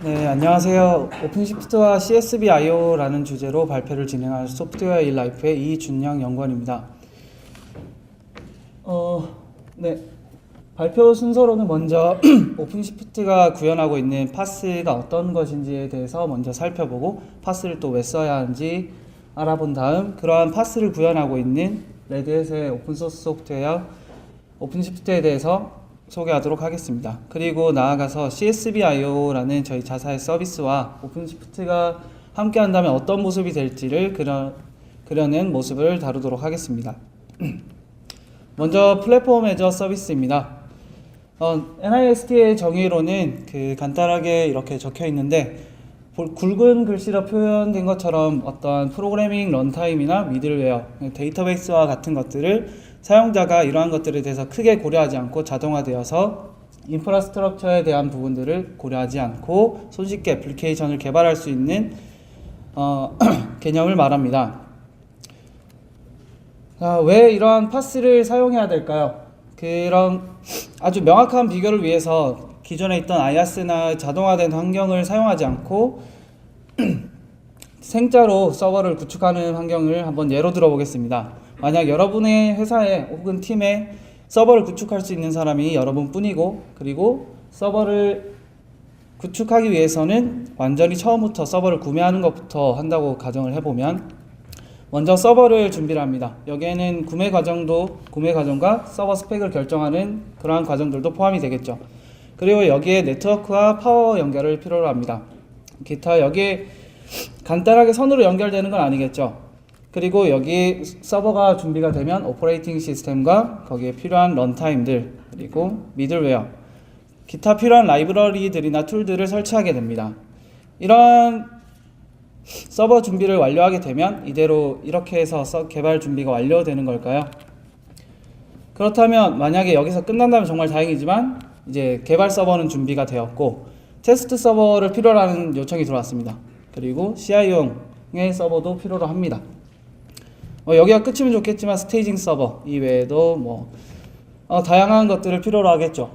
네, 안녕하세요. 오픈시프트와 CSV IO라는 주제로 발표를 진행할 소프트웨어 인 라이프의 이준영 연구원입니다. 네, 발표 순서로는 먼저 오픈시프트가 구현하고 있는 파스가 어떤 것인지에 대해서 먼저 살펴보고 파스를 또 왜 써야 하는지 알아본 다음 그러한 파스를 구현하고 있는 레드햇의 오픈소스 소프트웨어 오픈시프트에 대해서 소개하도록 하겠습니다. 그리고 나아가서 CSV IO라는 저희 자사의 서비스와 오픈시프트가 함께 한다면 어떤 모습이 될지를 그려낸 모습을 다루도록 하겠습니다. 먼저 플랫폼 애저 서비스입니다. NIST의 정의로는 간단하게 이렇게 적혀 있는데 굵은 글씨로 표현된 것처럼 어떤 프로그래밍 런타임이나 미들웨어, 데이터베이스와 같은 것들을 사용자가 이러한 것들에 대해서 크게 고려하지 않고 자동화되어서 인프라스트럭처에 대한 부분들을 고려하지 않고 손쉽게 애플리케이션을 개발할 수 있는 개념을 말합니다. 왜 이러한 파스를 사용해야 될까요? 그런 아주 명확한 비교를 위해서 기존에 있던 IaaS나 자동화된 환경을 사용하지 않고 생자로 서버를 구축하는 환경을 한번 예로 들어보겠습니다. 만약 여러분의 회사에 혹은 팀에 서버를 구축할 수 있는 사람이 여러분뿐이고 그리고 서버를 구축하기 위해서는 완전히 처음부터 서버를 구매하는 것부터 한다고 가정을 해보면 먼저 서버를 준비를 합니다. 여기에는 구매 과정과 서버 스펙을 결정하는 그러한 과정들도 포함이 되겠죠. 그리고 여기에 네트워크와 파워 연결을 필요로 합니다. 기타 여기에 간단하게 선으로 연결되는 건 아니겠죠. 그리고 여기 서버가 준비가 되면 오퍼레이팅 시스템과 거기에 필요한 런타임들 그리고 미들웨어 기타 필요한 라이브러리들이나 툴들을 설치하게 됩니다. 이런 서버 준비를 완료하게 되면 이대로 이렇게 해서 개발 준비가 완료되는 걸까요? 그렇다면 만약에 여기서 끝난다면 정말 다행이지만 이제 개발 서버는 준비가 되었고 테스트 서버를 필요로 하는 요청이 들어왔습니다. 그리고 CI용의 서버도 필요로 합니다. 여기가 끝이면 좋겠지만 스테이징 서버 이외에도 다양한 것들을 필요로 하겠죠.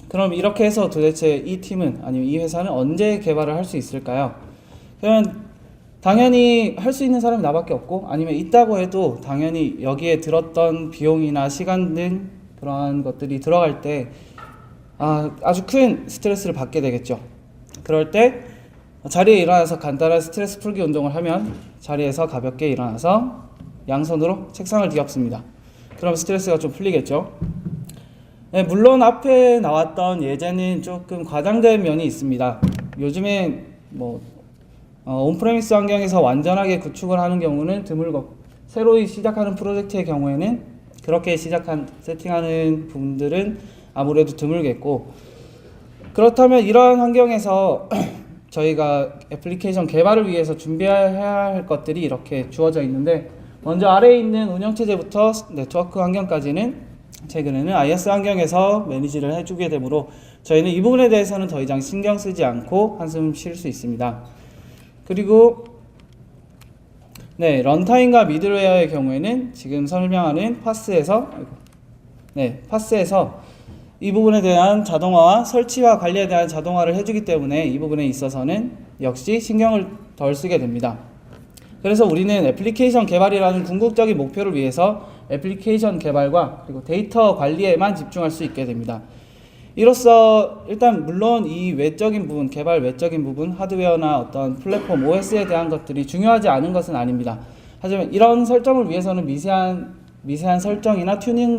그럼 이렇게 해서 도대체 이 팀은 아니면 이 회사는 언제 개발을 할 수 있을까요? 그러면 당연히 할 수 있는 사람이 나밖에 없고 아니면 있다고 해도 당연히 여기에 들었던 비용이나 시간 등 그러한 것들이 들어갈 때 아주 큰 스트레스를 받게 되겠죠. 그럴 때 자리에 일어나서 간단한 스트레스 풀기 운동을 하면 자리에서 가볍게 일어나서 양손으로 책상을 뒤엎습니다. 그럼 스트레스가 좀 풀리겠죠. 네, 물론 앞에 나왔던 예제는 조금 과장된 면이 있습니다. 요즘에 온프레미스 환경에서 완전하게 구축을 하는 경우는 드물고 새로 시작하는 프로젝트의 경우에는 그렇게 세팅하는 부분들은 아무래도 드물겠고 그렇다면 이러한 환경에서 저희가 애플리케이션 개발을 위해서 준비해야 할 것들이 이렇게 주어져 있는데 먼저 아래에 있는 운영체제부터 네트워크 환경까지는 최근에는 IaaS 환경에서 매니지를 해주게 되므로 저희는 이 부분에 대해서는 더 이상 신경 쓰지 않고 한숨 쉴 수 있습니다. 그리고 런타임과 미들웨어의 경우에는 지금 설명하는 파스에서 이 부분에 대한 자동화와 설치와 관리에 대한 자동화를 해주기 때문에 이 부분에 있어서는 역시 신경을 덜 쓰게 됩니다. 그래서 우리는 애플리케이션 개발이라는 궁극적인 목표를 위해서 애플리케이션 개발과 그리고 데이터 관리에만 집중할 수 있게 됩니다. 이로써 일단 물론 이 외적인 부분, 개발 외적인 부분, 하드웨어나 어떤 플랫폼 OS에 대한 것들이 중요하지 않은 것은 아닙니다. 하지만 이런 설정을 위해서는 미세한 설정이나 튜닝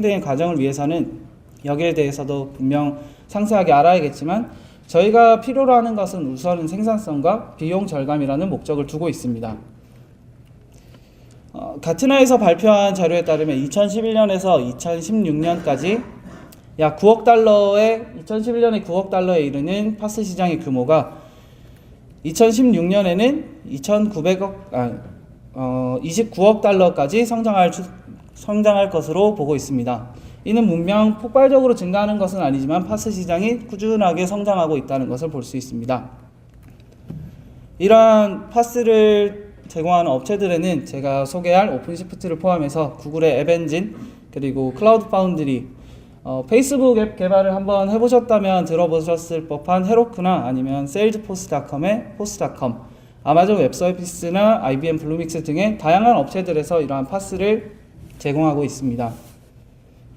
등의 과정을 위해서는 여기에 대해서도 분명 상세하게 알아야겠지만 저희가 필요로 하는 것은 우선 생산성과 비용 절감이라는 목적을 두고 있습니다. 가트너에서 발표한 자료에 따르면 2011년에서 2016년까지 약 2011년에 9억 달러에 이르는 파스 시장의 규모가 2016년에는 29억 달러까지 성장할 것으로 보고 있습니다. 이는 분명 폭발적으로 증가하는 것은 아니지만 파스 시장이 꾸준하게 성장하고 있다는 것을 볼 수 있습니다. 이러한 파스를 제공하는 업체들에는 제가 소개할 오픈시프트를 포함해서 구글의 앱엔진 그리고 클라우드 파운드리 페이스북 앱 개발을 한번 해보셨다면 들어보셨을 법한 헤로크나 아니면 세일즈포스닷컴의 포스닷컴, 아마존 웹서비스나 IBM 블루믹스 등의 다양한 업체들에서 이러한 파스를 제공하고 있습니다.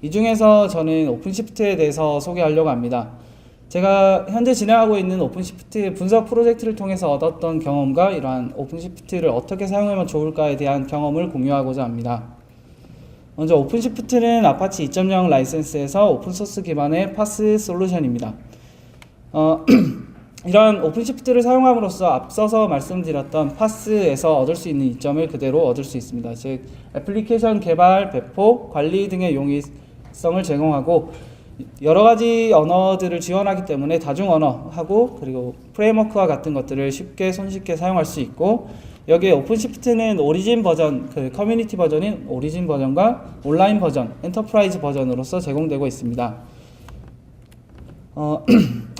이 중에서 저는 오픈시프트에 대해서 소개하려고 합니다. 제가 현재 진행하고 있는 오픈시프트 분석 프로젝트를 통해서 얻었던 경험과 이러한 오픈시프트를 어떻게 사용하면 좋을까에 대한 경험을 공유하고자 합니다. 먼저 오픈시프트는 아파치 2.0 라이센스에서 오픈소스 기반의 파스 솔루션입니다. 이러한 오픈시프트를 사용함으로써 앞서서 말씀드렸던 파스에서 얻을 수 있는 이점을 그대로 얻을 수 있습니다. 즉 애플리케이션 개발, 배포, 관리 등의 용이성을 제공하고 여러가지 언어들을 지원하기 때문에 다중 언어하고 그리고 프레임워크와 같은 것들을 쉽게 손쉽게 사용할 수 있고, 여기에 오픈시프트는 오리진 버전, 커뮤니티 버전인 오리진 버전과 온라인 버전, 엔터프라이즈 버전으로서 제공되고 있습니다.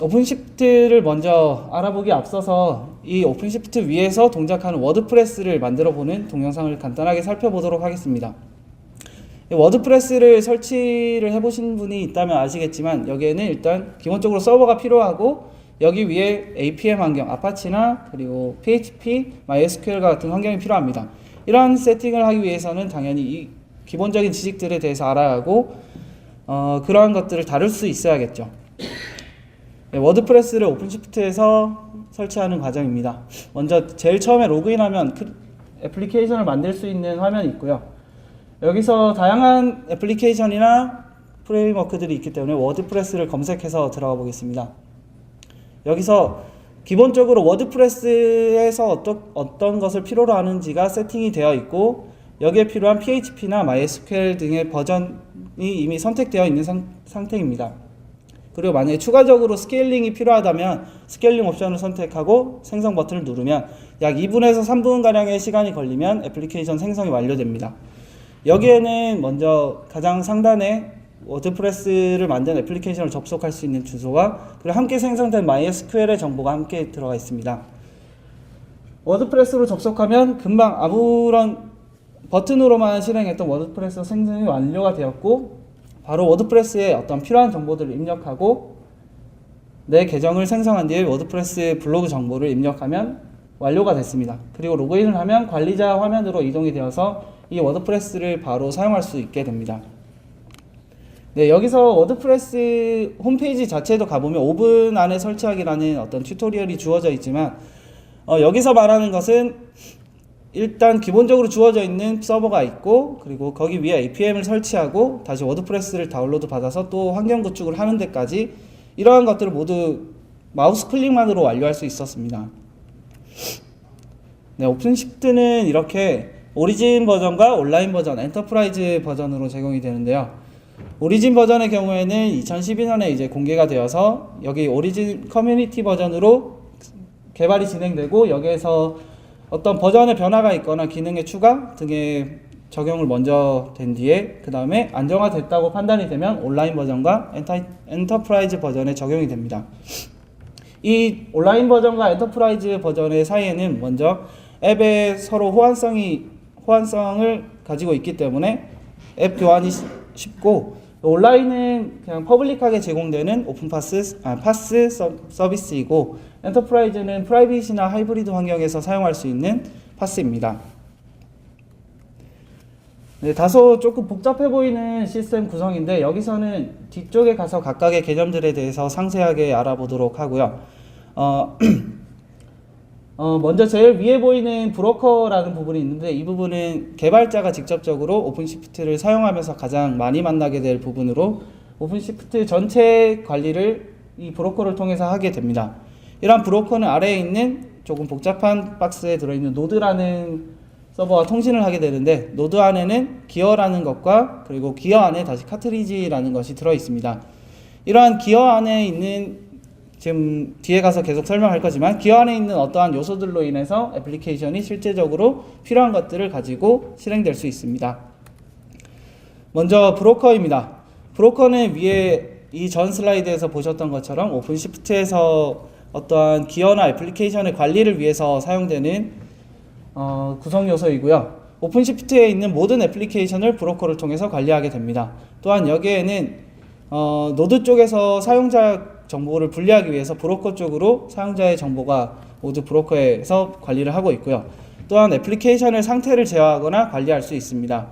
오픈시프트를 먼저 알아보기 앞서서 이 오픈시프트 위에서 동작하는 워드프레스를 만들어 보는 동영상을 간단하게 살펴보도록 하겠습니다. 워드프레스를 설치를 해보신 분이 있다면 아시겠지만, 여기에는 일단 기본적으로 서버가 필요하고 여기 위에 APM 환경, 아파치나 그리고 PHP, MySQL 같은 환경이 필요합니다. 이러한 세팅을 하기 위해서는 당연히 이 기본적인 지식들에 대해서 알아야 하고 그러한 것들을 다룰 수 있어야겠죠. 네, 워드프레스를 오픈시프트에서 설치하는 과정입니다. 먼저 제일 처음에 로그인하면 애플리케이션을 만들 수 있는 화면이 있고요. 여기서 다양한 애플리케이션이나 프레임워크들이 있기 때문에 워드프레스를 검색해서 들어가 보겠습니다. 여기서 기본적으로 워드프레스에서 어떤 것을 필요로 하는지가 세팅이 되어 있고, 여기에 필요한 PHP나 MySQL 등의 버전이 이미 선택되어 있는 상태입니다. 그리고 만약에 추가적으로 스케일링이 필요하다면 스케일링 옵션을 선택하고 생성 버튼을 누르면 약 2분에서 3분가량의 시간이 걸리면 애플리케이션 생성이 완료됩니다. 여기에는 먼저 가장 상단에 워드프레스를 만든 애플리케이션을 접속할 수 있는 주소와 그리고 함께 생성된 MySQL의 정보가 함께 들어가 있습니다. 워드프레스로 접속하면 금방 아무런 버튼으로만 실행했던 워드프레스 생성이 완료가 되었고, 바로 워드프레스에 어떤 필요한 정보들을 입력하고 내 계정을 생성한 뒤에 워드프레스 블로그 정보를 입력하면 완료가 됐습니다. 그리고 로그인을 하면 관리자 화면으로 이동이 되어서 이 워드프레스를 바로 사용할 수 있게 됩니다. 네, 여기서 워드프레스 홈페이지 자체도 가보면 5분 안에 설치하기라는 어떤 튜토리얼이 주어져 있지만 여기서 말하는 것은 일단 기본적으로 주어져 있는 서버가 있고, 그리고 거기 위에 APM을 설치하고 다시 워드프레스를 다운로드 받아서 또 환경 구축을 하는 데까지 이러한 것들을 모두 마우스 클릭만으로 완료할 수 있었습니다. 네, 오픈시프트는 이렇게 오리진 버전과 온라인 버전, 엔터프라이즈 버전으로 제공이 되는데요. 오리진 버전의 경우에는 2012년에 이제 공개가 되어서 여기 오리진 커뮤니티 버전으로 개발이 진행되고, 여기에서 어떤 버전의 변화가 있거나 기능의 추가 등의 적용을 먼저 된 뒤에 그 다음에 안정화됐다고 판단이 되면 온라인 버전과 엔터프라이즈 버전에 적용이 됩니다. 이 온라인 버전과 엔터프라이즈 버전의 사이에는 먼저 앱의 서로 호환성을 가지고 있기 때문에 앱 교환이 쉽고, 온라인은 그냥 퍼블릭하게 제공되는 파스 서비스이고, 엔터프라이즈는 프라이빗이나 하이브리드 환경에서 사용할 수 있는 파스입니다. 네, 다소 조금 복잡해 보이는 시스템 구성인데 여기서는 뒤쪽에 가서 각각의 개념들에 대해서 상세하게 알아보도록 하고요. 먼저 제일 위에 보이는 브로커라는 부분이 있는데, 이 부분은 개발자가 직접적으로 오픈시프트를 사용하면서 가장 많이 만나게 될 부분으로 오픈시프트 전체 관리를 이 브로커를 통해서 하게 됩니다. 이러한 브로커는 아래에 있는 조금 복잡한 박스에 들어있는 노드라는 서버와 통신을 하게 되는데, 노드 안에는 기어라는 것과 그리고 기어 안에 다시 카트리지라는 것이 들어있습니다. 이러한 기어 안에 있는, 지금 뒤에 가서 계속 설명할 거지만 기어 안에 있는 어떠한 요소들로 인해서 애플리케이션이 실제적으로 필요한 것들을 가지고 실행될 수 있습니다. 먼저 브로커입니다. 브로커는 위에 이 전 슬라이드에서 보셨던 것처럼 오픈시프트에서 어떠한 기어나 애플리케이션의 관리를 위해서 사용되는 구성 요소이고요. 오픈시프트에 있는 모든 애플리케이션을 브로커를 통해서 관리하게 됩니다. 또한 여기에는 노드 쪽에서 사용자 정보를 분리하기 위해서 브로커 쪽으로 사용자의 정보가 모두 브로커에서 관리를 하고 있고요. 또한 애플리케이션의 상태를 제어하거나 관리할 수 있습니다.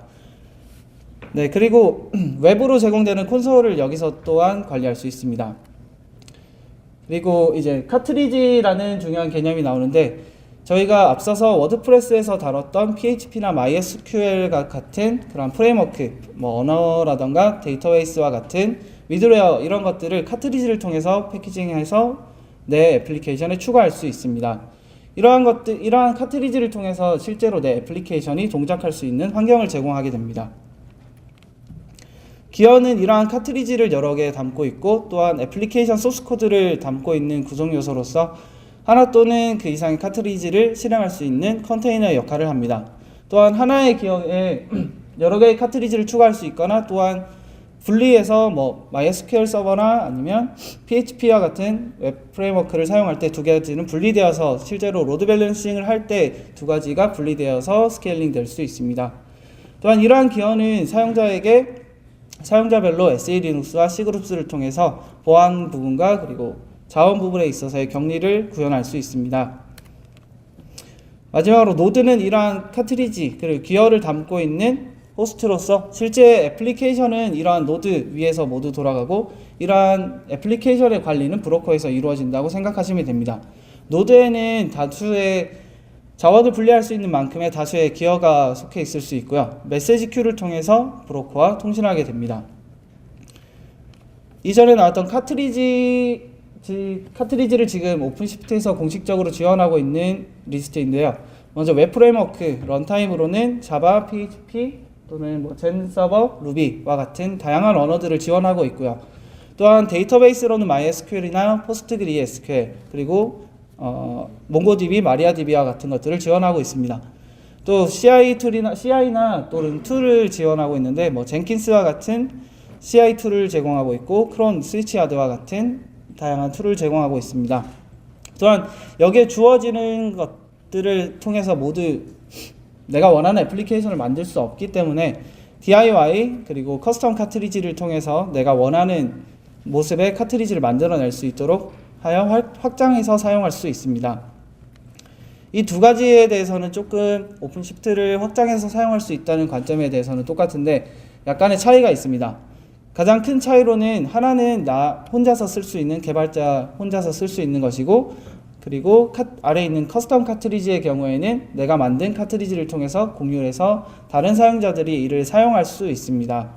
네, 그리고 외부로 제공되는 콘솔을 여기서 또한 관리할 수 있습니다. 그리고 이제 카트리지라는 중요한 개념이 나오는데, 저희가 앞서서 워드프레스에서 다뤘던 PHP나 MySQL과 같은 그런 프레임워크, 뭐 언어라던가 데이터베이스와 같은 미드웨어 이런 것들을 카트리지를 통해서 패키징해서 내 애플리케이션에 추가할 수 있습니다. 이러한 카트리지를 통해서 실제로 내 애플리케이션이 동작할 수 있는 환경을 제공하게 됩니다. 기어는 이러한 카트리지를 여러 개 담고 있고, 또한 애플리케이션 소스 코드를 담고 있는 구성 요소로서 하나 또는 그 이상의 카트리지를 실행할 수 있는 컨테이너의 역할을 합니다. 또한 하나의 기어에 여러 개의 카트리지를 추가할 수 있거나, 또한 분리해서 뭐 MySQL 서버나 아니면 PHP와 같은 웹 프레임워크를 사용할 때 두 가지는 분리되어서 실제로 로드 밸런싱을 할 때 두 가지가 분리되어서 스케일링 될 수 있습니다. 또한 이러한 기어는 사용자별로 SE 리눅스와 C그룹스를 통해서 보안 부분과 그리고 자원 부분에 있어서의 격리를 구현할 수 있습니다. 마지막으로 노드는 이러한 카트리지 그리고 기어를 담고 있는 호스트로서 실제 애플리케이션은 이러한 노드 위에서 모두 돌아가고, 이러한 애플리케이션의 관리는 브로커에서 이루어진다고 생각하시면 됩니다. 노드에는 다수의 자원을 분리할 수 있는 만큼의 다수의 기어가 속해 있을 수 있고요. 메시지 큐를 통해서 브로커와 통신하게 됩니다. 이전에 나왔던 카트리지를 지금 오픈시프트에서 공식적으로 지원하고 있는 리스트인데요. 먼저 웹 프레임워크, 런타임으로는 자바, PHP 또는 뭐 젠서버, 루비와 같은 다양한 언어들을 지원하고 있고요. 또한 데이터베이스로는 MySQL이나 PostgreSQL, 그리고 몽고DB, 마리아DB와 같은 것들을 지원하고 있습니다. 또 CI나 또는 툴을 지원하고 있는데, 뭐 젠킨스와 같은 CI 툴을 제공하고 있고, 크론, 스위치하드와 같은 다양한 툴을 제공하고 있습니다. 또한 여기에 주어지는 것들을 통해서 모두 내가 원하는 애플리케이션을 만들 수 없기 때문에 DIY 그리고 커스텀 카트리지를 통해서 내가 원하는 모습의 카트리지를 만들어낼 수 있도록 하여 확장해서 사용할 수 있습니다. 이 두 가지에 대해서는 조금 오픈시프트를 확장해서 사용할 수 있다는 관점에 대해서는 똑같은데 약간의 차이가 있습니다. 가장 큰 차이로는 하나는 나 혼자서 쓸 수 있는, 개발자 혼자서 쓸 수 있는 것이고, 그리고 아래에 있는 커스텀 카트리지의 경우에는 내가 만든 카트리지를 통해서 공유를 해서 다른 사용자들이 이를 사용할 수 있습니다.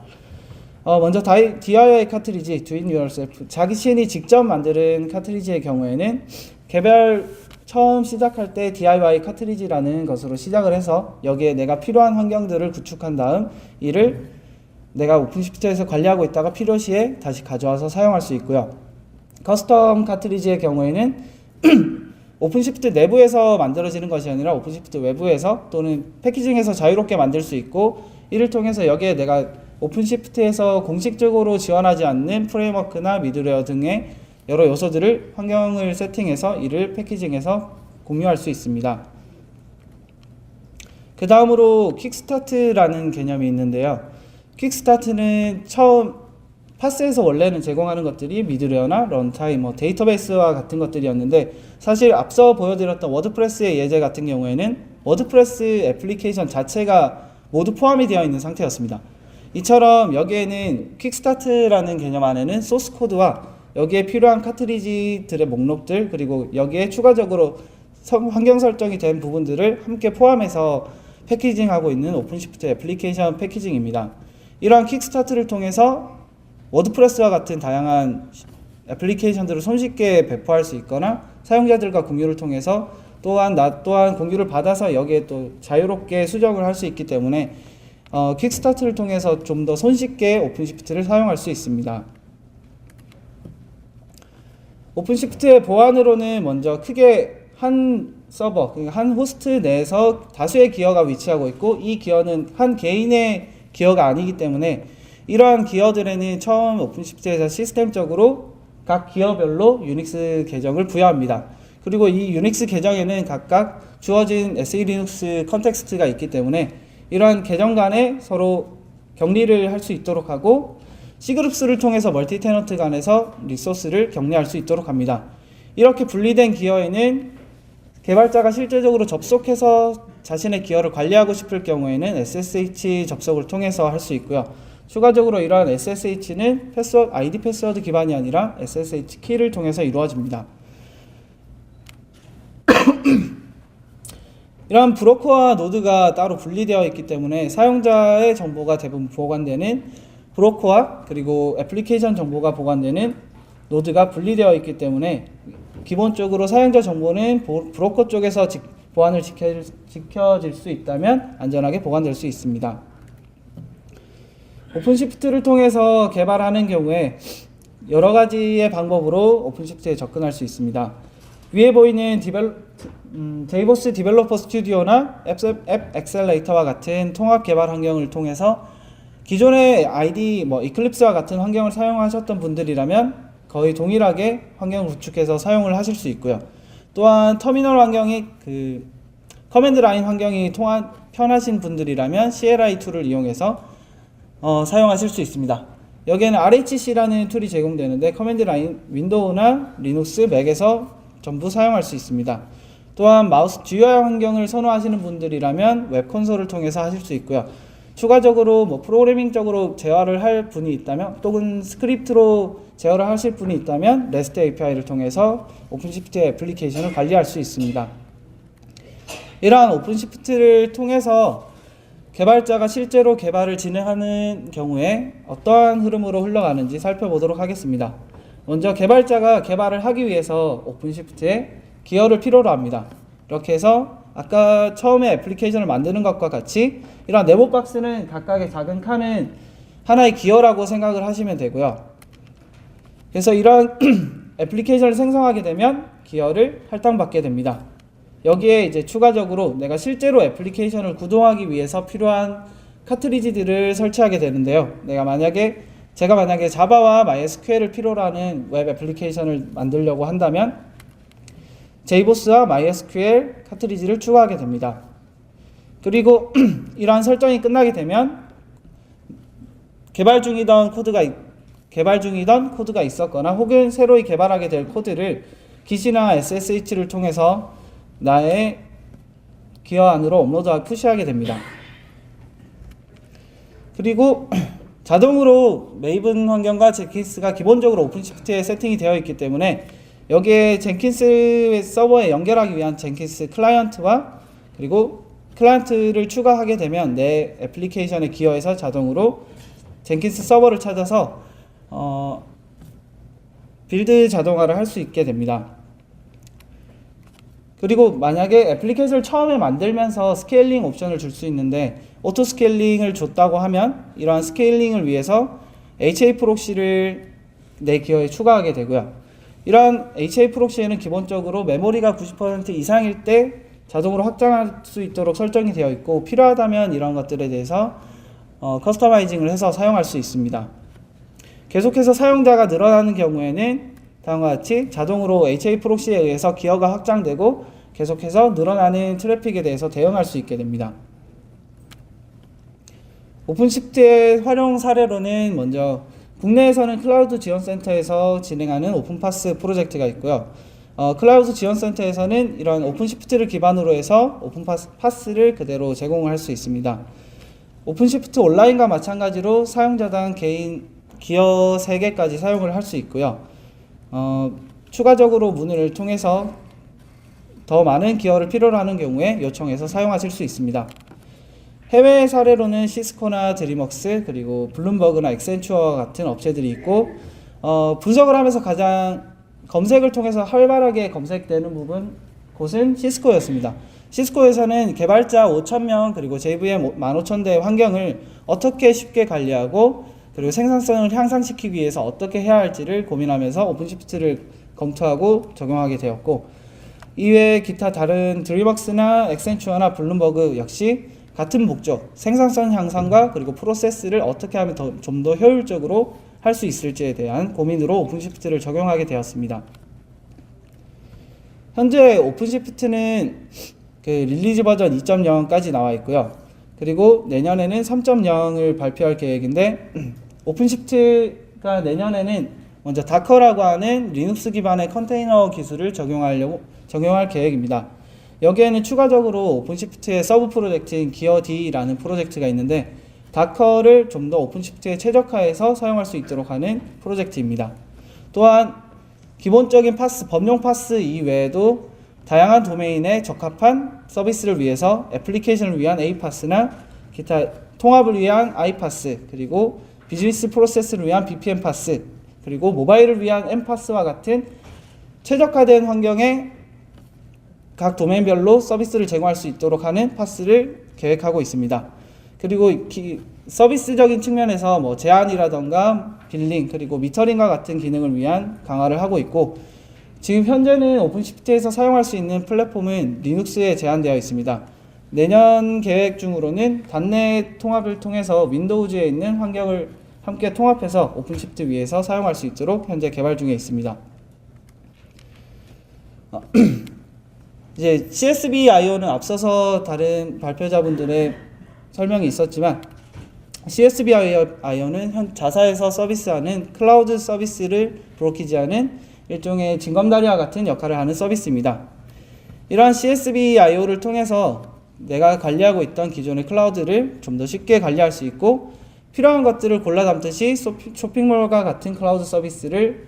먼저 DIY 카트리지, Do It Yourself, 자기 신이 직접 만드는 카트리지의 경우에는 처음 시작할 때 DIY 카트리지라는 것으로 시작을 해서 여기에 내가 필요한 환경들을 구축한 다음 이를 내가 오픈시프트에서 관리하고 있다가 필요시에 다시 가져와서 사용할 수 있고요. 커스텀 카트리지의 경우에는 오픈시프트 내부에서 만들어지는 것이 아니라 오픈시프트 외부에서 또는 패키징에서 자유롭게 만들 수 있고, 이를 통해서 여기에 내가 오픈시프트에서 공식적으로 지원하지 않는 프레임워크나 미드웨어 등의 여러 요소들을 환경을 세팅해서 이를 패키징해서 공유할 수 있습니다. 그 다음으로 퀵스타트라는 개념이 있는데요. 퀵스타트는 처음 파스에서 원래는 제공하는 것들이 미드웨어나 런타임, 뭐 데이터베이스와 같은 것들이었는데, 사실 앞서 보여드렸던 워드프레스의 예제 같은 경우에는 워드프레스 애플리케이션 자체가 모두 포함이 되어 있는 상태였습니다. 이처럼 여기에는 퀵스타트라는 개념 안에는 소스 코드와 여기에 필요한 카트리지들의 목록들, 그리고 여기에 추가적으로 환경 설정이 된 부분들을 함께 포함해서 패키징하고 있는 오픈시프트 애플리케이션 패키징입니다. 이러한 킥스타트를 통해서 워드프레스와 같은 다양한 애플리케이션들을 손쉽게 배포할 수 있거나, 사용자들과 공유를 통해서 또한 나 또한 공유를 받아서 여기에 또 자유롭게 수정을 할 수 있기 때문에 킥스타트를 통해서 좀 더 손쉽게 오픈시프트를 사용할 수 있습니다. 오픈시프트의 보안으로는 먼저 크게 한 서버, 한 호스트 내에서 다수의 기어가 위치하고 있고, 이 기어는 한 개인의 기어가 아니기 때문에 이러한 기어들에는 처음 오픈시프트에서 시스템적으로 각 기어별로 유닉스 계정을 부여합니다. 그리고 이 유닉스 계정에는 각각 주어진 SE 리눅스 컨텍스트가 있기 때문에 이러한 계정 간에 서로 격리를 할 수 있도록 하고, C그룹스를 통해서 멀티 테넌트 간에서 리소스를 격리할 수 있도록 합니다. 이렇게 분리된 기어에는 개발자가 실제적으로 접속해서 자신의 기어를 관리하고 싶을 경우에는 SSH 접속을 통해서 할 수 있고요. 추가적으로 이러한 SSH는 ID 패스워드 기반이 아니라 SSH 키를 통해서 이루어집니다. 이러한 브로커와 노드가 따로 분리되어 있기 때문에 사용자의 정보가 대부분 보관되는 브로커와 그리고 애플리케이션 정보가 보관되는 노드가 분리되어 있기 때문에 기본적으로 사용자 정보는 브로커 쪽에서 보안을 지켜질 수 있다면 안전하게 보관될 수 있습니다. 오픈시프트를 통해서 개발하는 경우에 여러 가지의 방법으로 오픈시프트에 접근할 수 있습니다. 위에 보이는 JBoss 디벨로퍼 스튜디오나 앱 엑셀레이터와 같은 통합 개발 환경을 통해서 기존의 이클립스와 같은 환경을 사용하셨던 분들이라면 거의 동일하게 환경을 구축해서 사용을 하실 수 있고요. 또한 터미널 환경이 커맨드 라인 환경이 편하신 분들이라면 CLI 툴을 이용해서 사용하실 수 있습니다. 여기에는 RHC라는 툴이 제공되는데 커맨드 라인 윈도우나 리눅스, 맥에서 전부 사용할 수 있습니다. 또한 마우스 GUI 환경을 선호하시는 분들이라면 웹 콘솔을 통해서 하실 수 있고요. 추가적으로 프로그래밍적으로 제어를 할 분이 있다면 또는 스크립트로 제어를 하실 분이 있다면 REST API를 통해서 오픈시프트의 애플리케이션을 관리할 수 있습니다. 이러한 오픈시프트를 통해서 개발자가 실제로 개발을 진행하는 경우에 어떠한 흐름으로 흘러가는지 살펴보도록 하겠습니다. 먼저 개발자가 개발을 하기 위해서 오픈시프트에 기어를 필요로 합니다. 이렇게 해서 아까 처음에 애플리케이션을 만드는 것과 같이 이런 네모 박스는 각각의 작은 칸은 하나의 기어라고 생각을 하시면 되고요. 그래서 이런 애플리케이션을 생성하게 되면 기어를 할당받게 됩니다. 여기에 이제 추가적으로 내가 실제로 애플리케이션을 구동하기 위해서 필요한 카트리지들을 설치하게 되는데요. 제가 만약에 자바와 MySQL을 필요로 하는 웹 애플리케이션을 만들려고 한다면 JBoss와 MySQL 카트리지를 추가하게 됩니다. 그리고 이러한 설정이 끝나게 되면 개발 중이던 코드가 있었거나 혹은 새로이 개발하게 될 코드를 기시나 SSH를 통해서 나의 기어 안으로 업로드하고 푸시하게 됩니다. 그리고 자동으로 메이븐 환경과 젠킨스가 기본적으로 오픈시프트에 세팅이 되어 있기 때문에 여기에 젠킨스 서버에 연결하기 위한 젠킨스 클라이언트와 그리고 클라이언트를 추가하게 되면 내 애플리케이션의 기어에서 자동으로 젠킨스 서버를 찾아서 빌드 자동화를 할 수 있게 됩니다. 그리고 만약에 애플리케이션을 처음에 만들면서 스케일링 옵션을 줄 수 있는데 오토 스케일링을 줬다고 하면 이러한 스케일링을 위해서 HA 프록시를 내 기어에 추가하게 되고요. 이러한 HA 프록시에는 기본적으로 메모리가 90% 이상일 때 자동으로 확장할 수 있도록 설정이 되어 있고 필요하다면 이런 것들에 대해서 커스터마이징을 해서 사용할 수 있습니다. 계속해서 사용자가 늘어나는 경우에는 다음과 같이 자동으로 HA 프록시에 의해서 기어가 확장되고 계속해서 늘어나는 트래픽에 대해서 대응할 수 있게 됩니다. 오픈시프트의 활용 사례로는 먼저 국내에서는 클라우드 지원센터에서 진행하는 오픈파스 프로젝트가 있고요. 클라우드 지원센터에서는 이런 오픈시프트를 기반으로 해서 오픈파스를 그대로 제공을 할 수 있습니다. 오픈시프트 온라인과 마찬가지로 사용자당 개인 기어 3개까지 사용을 할 수 있고요. 추가적으로 문의를 통해서 더 많은 기어를 필요로 하는 경우에 요청해서 사용하실 수 있습니다. 해외 사례로는 시스코나 드림웍스 그리고 블룸버그나 액센추어와 같은 업체들이 있고 분석을 하면서 가장 검색을 통해서 활발하게 검색되는 곳은 시스코였습니다. 시스코에서는 개발자 5,000명 그리고 JVM 15,000대의 환경을 어떻게 쉽게 관리하고 그리고 생산성을 향상시키기 위해서 어떻게 해야 할지를 고민하면서 오픈시프트를 검토하고 적용하게 되었고 이외에 기타 다른 드림웍스나 액센추어나 블룸버그 역시 같은 목적, 생산성 향상과 그리고 프로세스를 어떻게 하면 좀 더 효율적으로 할 수 있을지에 대한 고민으로 오픈시프트를 적용하게 되었습니다. 현재 오픈시프트는 릴리즈 버전 2.0까지 나와 있고요. 그리고 내년에는 3.0을 발표할 계획인데 오픈시프트가 내년에는 먼저 다커라고 하는 리눅스 기반의 컨테이너 기술을 적용할 계획입니다. 여기에는 추가적으로 오픈시프트의 서브 프로젝트인 기어D라는 프로젝트가 있는데 다커를 좀 더 오픈시프트에 최적화해서 사용할 수 있도록 하는 프로젝트입니다. 또한 기본적인 파스, 법용 파스 이외에도 다양한 도메인에 적합한 서비스를 위해서 애플리케이션을 위한 A파스나 기타 통합을 위한 I파스, 그리고 비즈니스 프로세스를 위한 BPM 파스, 그리고 모바일을 위한 M파스와 같은 최적화된 환경에 각 도메인별로 서비스를 제공할 수 있도록 하는 파스를 계획하고 있습니다. 그리고 서비스적인 측면에서 뭐 제한이라던가 빌링, 그리고 미터링과 같은 기능을 위한 강화를 하고 있고, 지금 현재는 오픈시프트에서 사용할 수 있는 플랫폼은 리눅스에 제한되어 있습니다. 내년 계획 중으로는 단내 통합을 통해서 윈도우즈에 있는 환경을 함께 통합해서 오픈시프트 위에서 사용할 수 있도록 현재 개발 중에 있습니다. 이제 CSV IO는 앞서서 다른 발표자분들의 설명이 있었지만 CSV IO는 자사에서 서비스하는 클라우드 서비스를 브로키지하는 일종의 징검다리와 같은 역할을 하는 서비스입니다. 이러한 CSV IO를 통해서 내가 관리하고 있던 기존의 클라우드를 좀 더 쉽게 관리할 수 있고, 필요한 것들을 골라 담듯이 쇼핑몰과 같은 클라우드 서비스를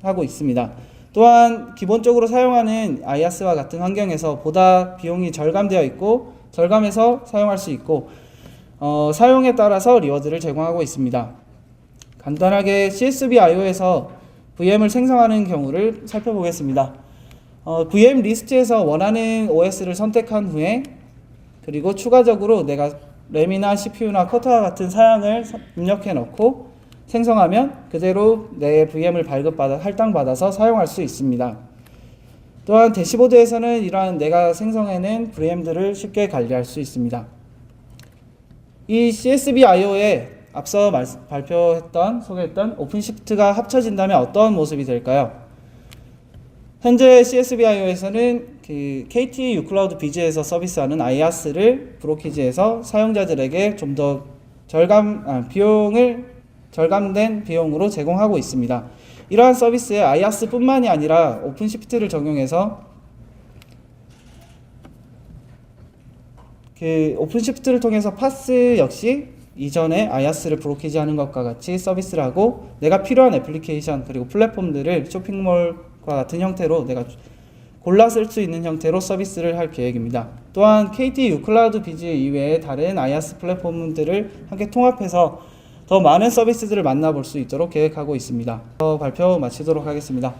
하고 있습니다. 또한 기본적으로 사용하는 IaaS와 같은 환경에서 보다 비용이 절감되어 있고 절감해서 사용할 수 있고, 사용에 따라서 리워드를 제공하고 있습니다. 간단하게 CSV IO에서 VM을 생성하는 경우를 살펴보겠습니다. VM 리스트에서 원하는 OS를 선택한 후에, 그리고 추가적으로 내가 램이나 CPU나 쿼터와 같은 사양을 입력해 넣고 생성하면 그대로 내 VM을 할당받아서 사용할 수 있습니다. 또한 대시보드에서는 이러한 내가 생성해낸 VM들을 쉽게 관리할 수 있습니다. 이 CSV IO에 앞서 소개했던 오픈시프트가 합쳐진다면 어떤 모습이 될까요? 현재 CSV IO에서는 KT uCloud 비즈에서 서비스하는 IaaS를 브로키지해서 사용자들에게 좀 더 절감된 비용으로 제공하고 있습니다. 이러한 서비스에 IaaS뿐만이 아니라 오픈시프트를 적용해서 오픈시프트를 통해서 파스 역시 이전에 IaaS를 브로키지하는 것과 같이 서비스를 하고, 내가 필요한 애플리케이션 그리고 플랫폼들을 쇼핑몰과 같은 형태로 내가 골라 쓸 수 있는 형태로 서비스를 할 계획입니다. 또한 KT uCloud 비즈 이외의 다른 IaaS 플랫폼들을 함께 통합해서 더 많은 서비스들을 만나볼 수 있도록 계획하고 있습니다. 발표 마치도록 하겠습니다.